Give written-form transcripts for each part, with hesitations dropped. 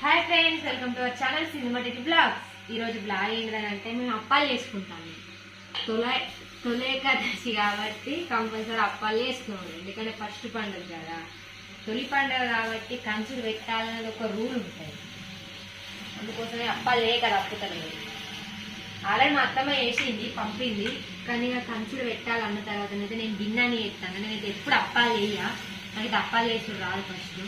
Hi friends, welcome to our channel cinematic vlogs. ఈరోజు vlog ఏంటంటే మేము అప్పాలు చేసుకుంటాము. తొలేకాదశి కాబట్టి కంపల్సరీ అప్పాలు చేసుకున్నాము. ఎందుకంటే ఫస్ట్ పండుగ కదా, తొలి పండుగ కాబట్టి కంచులు పెట్టాలనేది ఒక రూల్ ఉంటుంది. అందుకోసమే అప్పాలు లేక తప్పుతారు. ఆల్రెడీ మా అత్తమ్మ వేసింది, పంపింది. కానీ ఇక కంచులు పెట్టాలన్న తర్వాత అయితే నేను గిన్నెని చేస్తాను. నేనైతే ఎప్పుడు అప్పాలు వేయ, నాకు అప్పాలు వేసుడు రాదు. ఫస్ట్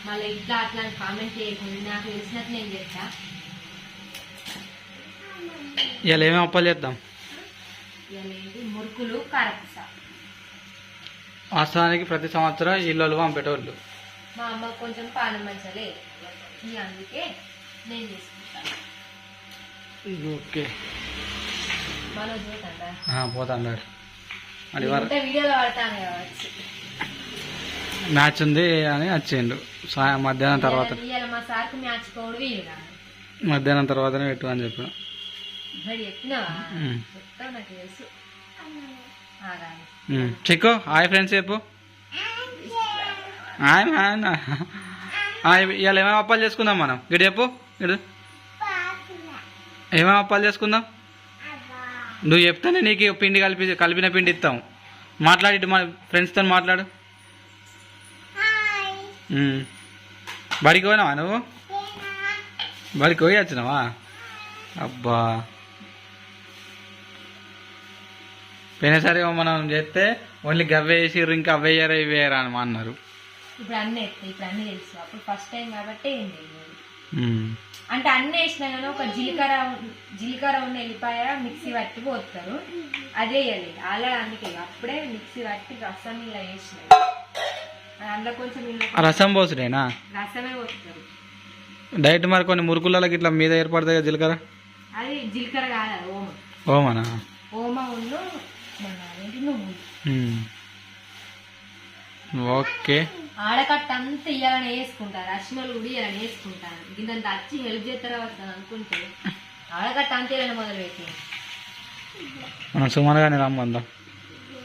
మళ్ళీ ఇట్లా అట్లా కామెంట్ చేయకుండా నాకు తెలిసినట్టు నేను చేస్తా. ఇలా ఏమేమి అప్పాలు చేద్దాం? ఇలాంటి మురుకులు, కారపూస. వాస్తవానికి ప్రతి సంవత్సరం ఇళ్ళు పంపేటోళ్ళు. మా అమ్మ కొంచెం పానం మంచలే, అందుకే నేను చేసుకుంటాను. ఓకే, మనం చూడండి పోతాడు. వీడియోలో పడతాను కావచ్చు. మ్యాచ్ ఉంది అని వచ్చిండు. మధ్యాహ్నం తర్వాత మా సార్కి మ్యాచ్ పోవడం వీలు కాదు. మధ్యాహ్నం తర్వాతనే పెట్టు అని చెప్పిన. చెప్పినావా? చెప్తావు, నాకు తెలుసు. చిక్కు హాయ్ ఫ్రెండ్స్ చెప్పు. హాయ్ ఇవాళ ఏమేమి అప్పాలు చేసుకుందాం మనం? గిడి చెప్పు, గిడు ఏమేమి అప్పాలు చేసుకుందాం? నువ్వు చెప్తానే నీకు పిండి కలిపిన పిండి ఇస్తాం. మాట్లాడి మా ఫ్రెండ్స్తో మాట్లాడు. బడికి పోయినావా నువ్వు? బడికి పోయి వచ్చినావా? అబ్బా, పోయినసారి మనం చేస్తే ఓన్లీ గవ్వే వేసిర్రు, ఇంకా అవే వేయరా ఇవి వేయరా అని అన్నారు. ఇప్పుడు అన్నీ వేస్తాయి, ఇప్పుడు అన్నీ తెలుసు. అప్పుడు ఫస్ట్ టైం కాబట్టి ఏం తెలియదు. అంటే అన్నీ వేసినా కానీ ఒక జీలకర్ర ఉన్న ఎల్లిపాయ మిక్సీ పట్టి పోతారు, అదే వేయాలి అలా. అందుకే అప్పుడే మిక్సీ పట్టి రసం ఇలా వేసినాయి. అందులో కొంచెం రసం పోసుడేనా? రసమే పోస్తారు డైరెక్ట్. మరి కొన్ని మురుకులకి ఇట్లా మీద ఏర్పడతాయి కదా జీలకర్ర. అది జీలకర్ర కాదు, ఓమ. ఓమనా? ఓమ ఉన్ను ఓకే. ఆడకట్ట అంతా ఇయ్యాలని వేసుకుంటారు, అశ్మలు కూడా ఇయ్యాలని వేసుకుంటారు. ఇంత వచ్చి హెల్ప్ చేస్తారా వస్తుంది అనుకుంటే ఆడకట్ట అంతే ఇయ్యాలని మొదలు పెట్టి మనం సుమారుగానే రమ్మందాం.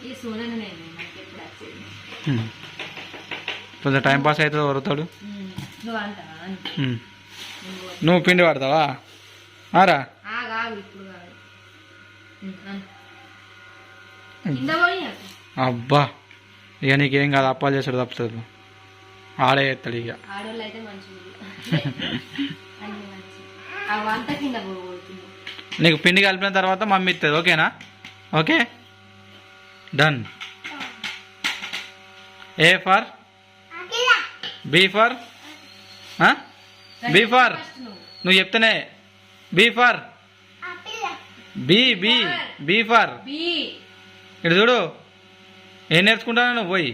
ఈ సోనని నేను నాకు ఎప్పుడు వచ్చేది. కొంచెం టైం పాస్ అవుతుంది. వరుతాడు. నువ్వు అంటావా? నువ్వు పిండి పడతావా? ఆరా కాదు, ఇప్పుడు కాదు. అబ్బా, ఇక నీకేం కాదు. అప్పాలు చేస్తాడు తప్పుతుంది. ఆడే చేస్తాడు ఇక. ఆడోళ్ళు అయితే నీకు పిండి కలిపిన తర్వాత మమ్మీ ఇస్తుంది. ఓకేనా? Okay, done. A for B for B for నువ్వు చెప్తానే. B for B B B for. ఇటు చూడు, ఏం నేర్చుకుంటాను నువ్వు? పోయి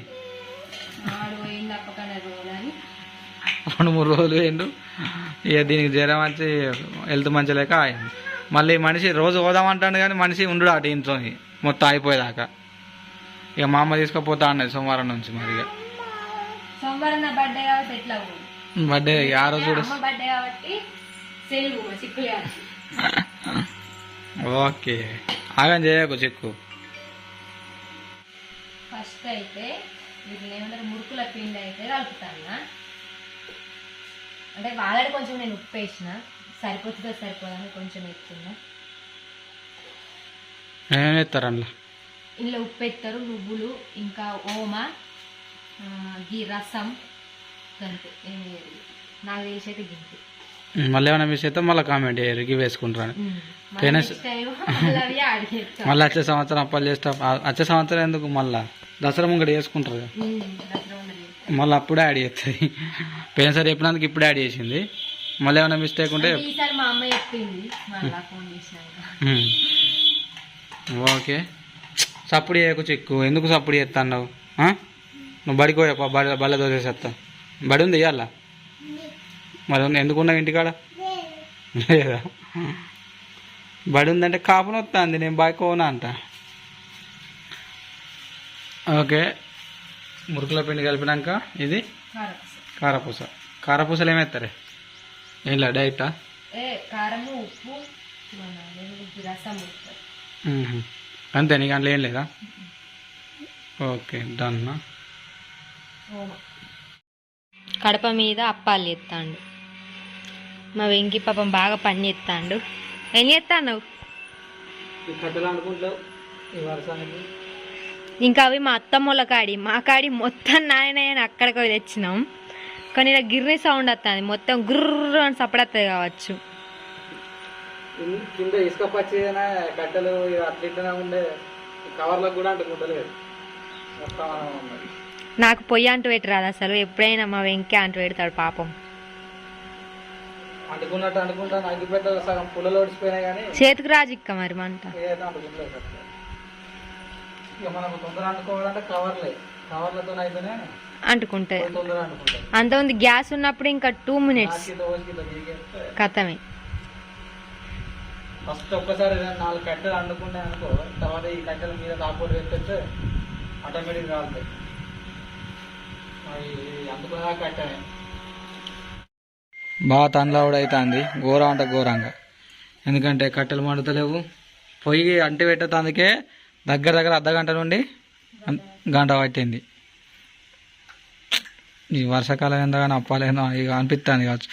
2-3 రోజులు ఏండు. ఇక దీనికి జ్వరం వచ్చి హెల్త్ మంచి లేక అయింది. మళ్ళీ మనిషి రోజు పోదామంటాడు కానీ మనిషి ఉండు అటు ఇంట్లో మొత్తం అయిపోయేదాకా. ఇక మా అమ్మ తీసుకుపోతా అన్నది సోమవారం నుంచి. మరి ఇక బర్త్డే ఆ రోజు కూడా. ఓకే, ఆగం చేయకు చిక్కు. ఫస్ట్ అయితే వీటిని ఏమంటారు, మురుకుల పిండి అయితే కలుపుతాను. అంటే వాళ్ళని కొంచెం నేను ఉప్పు వేసిన, సరిపోతుందో సరిపోదని కొంచెం ఎత్తున్నా. ఏమేమి ఎత్తారు అందులో? ఇందులో ఉప్పు ఎత్తారు, నువ్వులు, ఇంకా ఓమ, గీ రసం, గంతే. ఏమి నాకు తెలిసి అయితే గింతే. మళ్ళీ ఏమైనా మిస్ అయితే మళ్ళీ కామెంట్ చేయరు, ఇవి వేసుకుంటారు. మళ్ళీ వచ్చే సంవత్సరం అప్పాలు చేస్తా. వచ్చే సంవత్సరం ఎందుకు, మళ్ళీ దసరా ముంగడ చేసుకుంటారు కదా, మళ్ళీ అప్పుడే యాడ్ చేస్తుంది. పోయినసారి చెప్పినందుకు ఇప్పుడు యాడ్ చేసింది. మళ్ళీ ఏమైనా మిస్టేక్ ఉంటే ఓకే. సప్పుడు చేయకు చిక్కు. ఎందుకు సప్పుడు చేస్తా అన్నావు? నువ్వు బడికి పోయా, బళ్ళ దోసేస్తా. బడి ఉంది ఇవాళ? మరి ఎందుకున్నావు ఇంటికాడ? లేదా? బడి ఉందంటే కాపున వస్తుంది, నేను బాగా కోనా అంట. ఓకే, మురుకుల పిండి కలిపినాక ఇది కారపూస. కారపూసలు ఏమేస్తారే? ఏంలా డైరెక్టా? కారము, ఉప్పు, రసం అంతే. నీకు అందులో ఏం లేదా? Okay, done. కడప మీద అప్పాలు ఎత్తాండు. మా వెంకి పాపం బాగా పని చేస్తాడు. ఏం చేస్తావు? ఇంకా అవి మా అత్తమ్మల కాడి, మా కాడి మొత్తం నాయన అక్కడికి పోయి తెచ్చినాం. కానీ ఇలా గిర్ని సౌండ్ వస్తుంది, మొత్తం గుర్ర అని సపడత్తది కావచ్చు. కింద ఇసుక పచ్చేదైనా కట్టెలు అట్లా ఉండే కవర్లకు కూడా అంటుకుంటలేదు. నాకు పొయ్యి అంటు పెట్టరాదు అసలు. ఎప్పుడైనా మా వెంకే అంటు పెడతాడు పాపం. అంటుకున్నట్టు అనుకుంటా అగ్గి పెట్ట సగం పుల్లలు ఓడిచిపోయినా కానీ చేతికి రాజు ఇక్క మరి మంట. ఇక మనకు తొందర అంటుకోవాలంటే కవర్లతో అయితేనే అంటుకుంటే. తొందర అంటుకుంటాయి. అంతమంది గ్యాస్ ఉన్నప్పుడు ఇంకా 2 minutes కథమే. ఫస్ట్ ఒక్కసారి 4 కట్టెలు అండుకున్నాయి అనుకో, తర్వాత ఈ కట్టెల మీద కాకపోతే వేస్తే ఆటోమేటిక్ కాలుతాయి. అందుకునే కట్టెనే బాగా తండ్లావుడు అవుతుంది, ఘోరం అంటే ఘోరంగా. ఎందుకంటే కట్టెలు మండుతలేవు. పొయ్యి అంటి పెట్టేందుకే దగ్గర అర్ధగంట నుండి గంట పట్టింది. ఈ వర్షాకాలం ఎంతగానో అప్పాలేనో ఇక అనిపిస్తుంది కావచ్చు.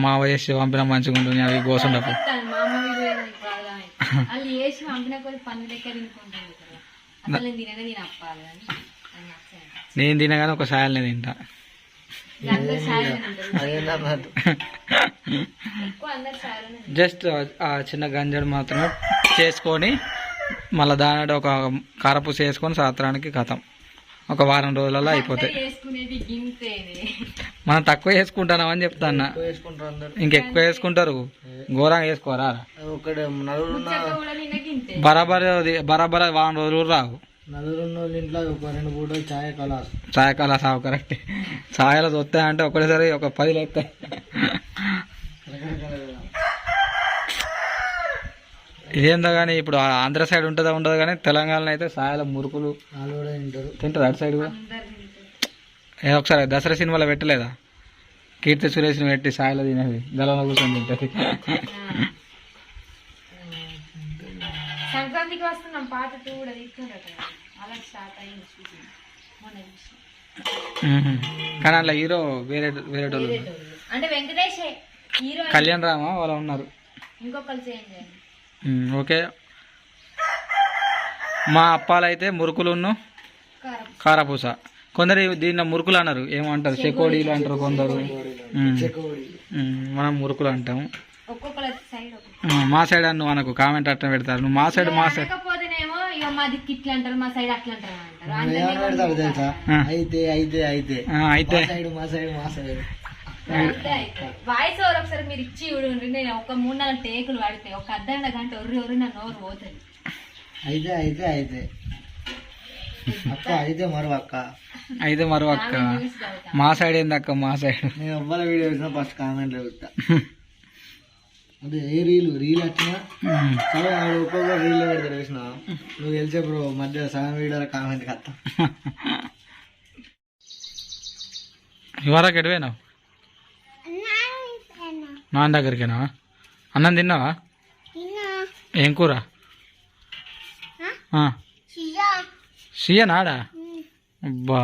మా వయస్సు పంపిన మంచిగా ఉంటుంది అవి కోసుండప్పుడు. నేను తినగానే ఒక సాయల్ని తింటా. జస్ట్ ఆ చిన్న గంజడు మాత్రమే చేసుకొని మళ్ళీ దాని ఒక కారపూస వేసుకొని సాత్రానికి కథం ఒక వారం రోజులలో అయిపోతాయి. మనం తక్కువ వేసుకుంటున్నామని చెప్తాను. ఇంకెక్కువ వేసుకుంటారు, ఘోరంగా వేసుకోరా. బరాబర్ వారం రోజులు రావు. ఇంట్లో ఒక 2 పూటలు చాయ్ కలాస్ కరెక్ట్. ఛాయలు వస్తాయంటే ఒకటేసారి ఒక 10 లెక్క. ఇదేందో కానీ ఇప్పుడు ఆంధ్ర సైడ్ ఉంటుందా ఉండదు కానీ తెలంగాణలో అయితే సాయల మురుకులు తింటారు. అటు సైడ్ కూడా ఒకసారి దసరా సినిమాలో పెట్టలేదా, కీర్తి సురేష్ని పెట్టి సాయలో తినేది, గలంలో కూర్చొని తింటది. సంక్రాంతికి వస్తున్నాం, పాట 2 కూడా అలా స్టార్ట్ అయ్యింది. కానీ అట్లా హీరో వేరే అంటే వెంకటేష్ హీరో, కళ్యాణ్ రామ వాళ్ళు ఉన్నారు. ఇంకొకరు చేంజ్. ఓకే. మా అప్పాలైతే మురుకులున్ను కారపూస. కొందరు దీన్ని మురుకులు అన్నారు, ఏమంటారు చెకోడీలు అంటారు కొందరు. మనం మురుకులు అంటాము. మా సైడ్ అన్ను మనకు కామెంట్ అట్లా పెడతారు. నువ్వు మా సైడ్ వాయిస్ ఓవర్ ఒకసారి మీరు ఇచ్చి చూడండి. నేను ఒక 3-4 టేకులు పడితే ఒక అర్ధ గంట ఒర్రి నా నోరు పోతుంది. అయితే మరో అక్క మా సైడ్ ఏంది అక్క? మా సైడ్ నేను ఎవ్వరి వీడియో వచ్చినా ఫస్ట్ కామెంట్ పెడతా. అంటే ఏ రీల్ వచ్చినా సరే ఒక్కొక్క రీల్లో పెడతాడు వేసిన. నువ్వు తెలిసే బ్రో మధ్య సగం వీడియో కామెంట్ కత్తా. ఇవాళ ఎటువైనావు? నాన్న దగ్గరికేనా? అన్నం తిన్నావా? ఏం కూర? షియా నాడా? అబ్బా,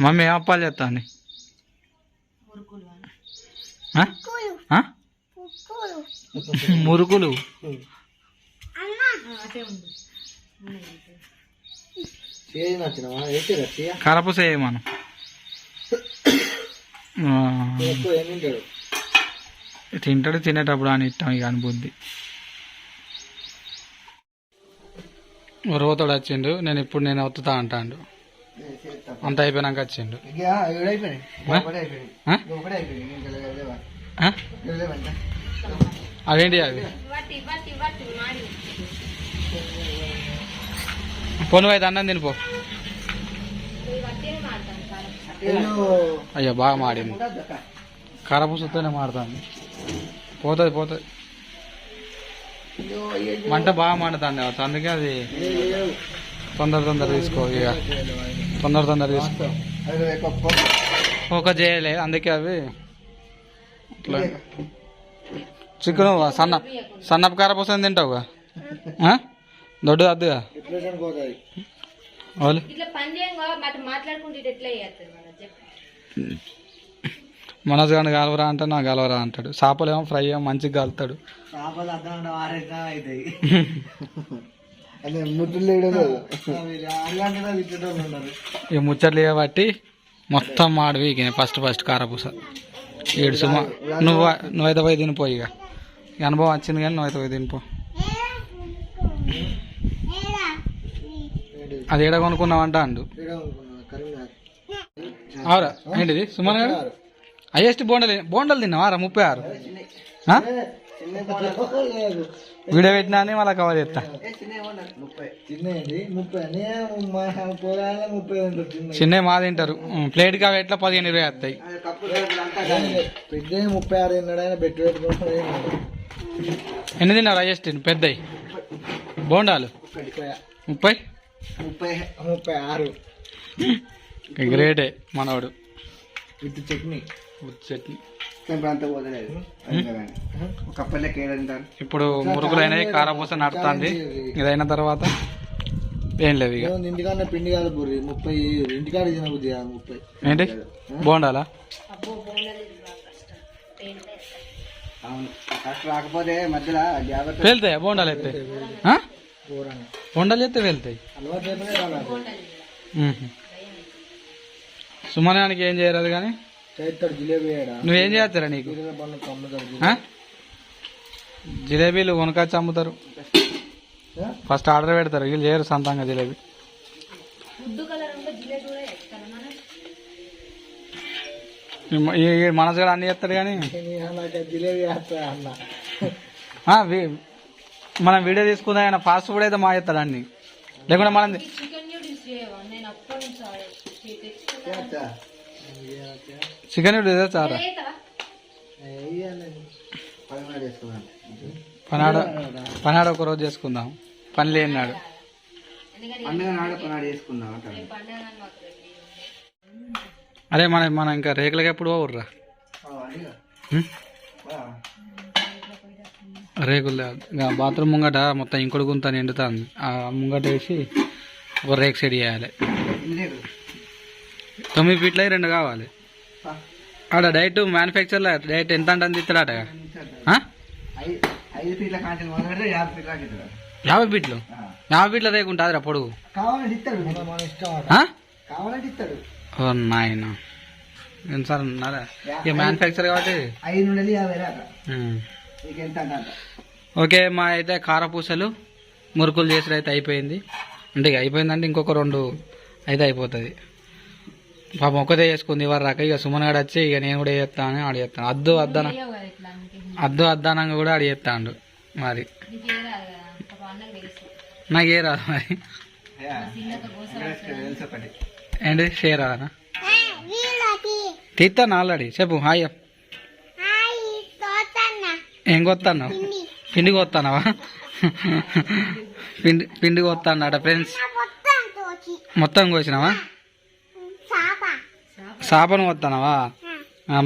మమ్మీ ఏం అప్పాలు చేస్తాంది? మురుకులు. కరపూస మనం తింటాడు, తినేటప్పుడు అని ఇష్టం ఇక అనుబుద్ధి. రోతోడు వచ్చిండు, నేను వత్తుతా అంటాడు. అంత అయిపోయినాక వచ్చిండు. అవేంటి అవి? పోను అయితే అన్నం తినిపో. అయ్యో బాగా మాడింది, కారపూసతోనే మాడుతుంది. పోతుంది మంట బాగా మండుతుంది, అందుకే అది తొందర తీసుకో. ఇక తొందర తీసుకో. ఫోకస్ చేయలేదు అందుకే అవి ఇట్లా. చికెన్ సన్నపు కారపూస తింటావుగా, దొడ్డు అద్దుగా. మనోజ్ గారిని కలవరా అంటే నాకు కలవరా అంటాడు. చేపలేమో ఫ్రై ఏమో మంచిగా కలుతాడు. చేపలు అర్థం ఆరేసినా అవుతాయి. అదే ముట్టులు వేయడం అరగంటలో తిట్టేటోళ్ళు ఉన్నారు. ఈ ముచ్చట్లు కాబట్టి మొత్తం మాడవి ఫస్ట్ కారపూస ఏడు సుమా. నువ్వైతే పోయి తినిపో. ఇక అనుభవం వచ్చింది కానీ నువ్వైతే పోయి తినిపో. అది ఏడ కొనుక్కున్నావంట అండు. అవురా ఏంటిది సుమన్ గారు? హైయెస్ట్ బోండలు తిన్నావారా? 36 వీడియో పెట్టినా అని మళ్ళీ కవర్ చేస్తా. చిన్న మా తింటారు ప్లేట్ కా ఎట్లా 15-20 వస్తాయి. పెద్ద 36 తిన్నాడు బెట్ పెట్టుకుంటాడు. ఎన్ని తిన్నారు హైయెస్ట్ పెద్దవి బోండాలు? 36 గ్రేటే మనవాడు. విత్ చట్నీ. ఇప్పుడు మురుగులైనవి కారపూస నడుతుంది. ఇదైన తర్వాత ఏం లేవు ఇక. ఇంటికాడ పిండి కాదు బుర్రి 30 ఇంటికాడ తినబుద్ది 30. ఏంటి బోండాలా? రాకపోతే మధ్యలో వెళ్తాయా బోండాలు? ఎత్తే బోండాలు ఎత్తే వెళ్తాయి. సుమనానికి ఏం చేయరాదు కానీ నువ్వేం చేస్తారా? నీకు జిలేబీలు కొనుకొచ్చి అమ్ముతారు. ఫస్ట్ ఆర్డర్ పెడతారు, వీళ్ళు చేయరు సొంతంగా జిలేబీ. మనసు కూడా అన్ని చేస్తాడు కానీ మనం వీడియో తీసుకుందా ఆయన ఫాస్ట్ ఫుడ్ అయితే మా చేస్తాడు అన్ని. లేకుండా మనం చికెన్ చారా పనాడు ఒక రోజు చేసుకుందాం. పని లేనాడు అరే మన ఇంకా రేకులకి ఎప్పుడు పోర్రా? రేకులు బాత్రూమ్ ముంగట మొత్తం ఇంకొడు గుంత నిండుతుంది. ఆ ముంగట వేసి ఒక రేక్ సెట్ చేయాలి. 9 ఫీట్లు 2 కావాలి. ఆడ డైరెక్ట్ మ్యానుఫ్యాక్చర్లో డైరెక్ట్ ఎంత అంటే ఇస్తాడట. 50 ఫీట్లు 50 ఫీట్ల రేకు ఉంటుంది రా పొడుగు. ఓ నాయన సార్ ఉన్నారా? ఇక మ్యానుఫ్యాక్చర్ కాబట్టి 5 నుండి 50 దాకా. ఓకే మా అయితే కారపూసలు మురుకులు చేసుడు అయితే అయిపోయింది. అంటే ఇక అయిపోయిందంటే ఇంకొక 2 అయితే అయిపోతుంది. పాపం ఒక్కదే చేసుకుంది ఇవ్వరు రాక. ఇక సుమన్ గారు వచ్చి ఇక నేను కూడా చేస్తాను ఆడి చేస్తాను. అద్దానంగా కూడా ఆడి చేస్తాడు. మరి నాకే రాదు మరి. ఏంటి షేర్ రాదనా? తీస్తాను ఆల్రెడీ. చెప్పు హాయ్. ఏం కొత్తన్నావు? పిండి కొత్తన్నావా? పిండి కొత్తాడట ఫ్రెండ్స్. మొత్తం కోసినావా? చేపను కొత్తానవా?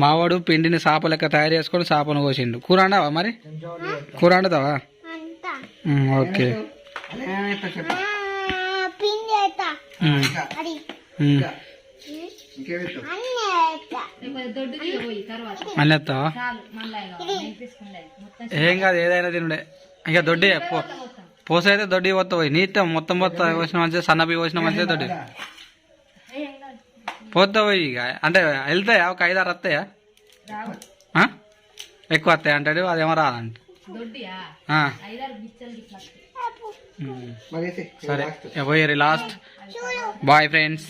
మావాడు పిండిని చేప లెక్క తయారు చేసుకొని చేపను కోసిండు. కూర అండావా మరి? కూర వండుతావా? ఓకే మళ్ళీ ఎత్తావా? ఏం కాదు ఏదైనా తినుడే. ఇంకా దొడ్డి పోస అయితే దొడ్డి పోతా పోయి నీట్ మొత్తం పోతా పోసిన మంచిగా సన్నపి పోసిన మంచిగా దొడ్డి పోతా పోయి. ఇక అంటే వెళ్తాయా? ఒక 5-6 వస్తాయా? ఎక్కువ వస్తాయి అంటాడు. అదేమో రాదంట. సరే పోయి లాస్ట్ బాయ్ ఫ్రెండ్స్.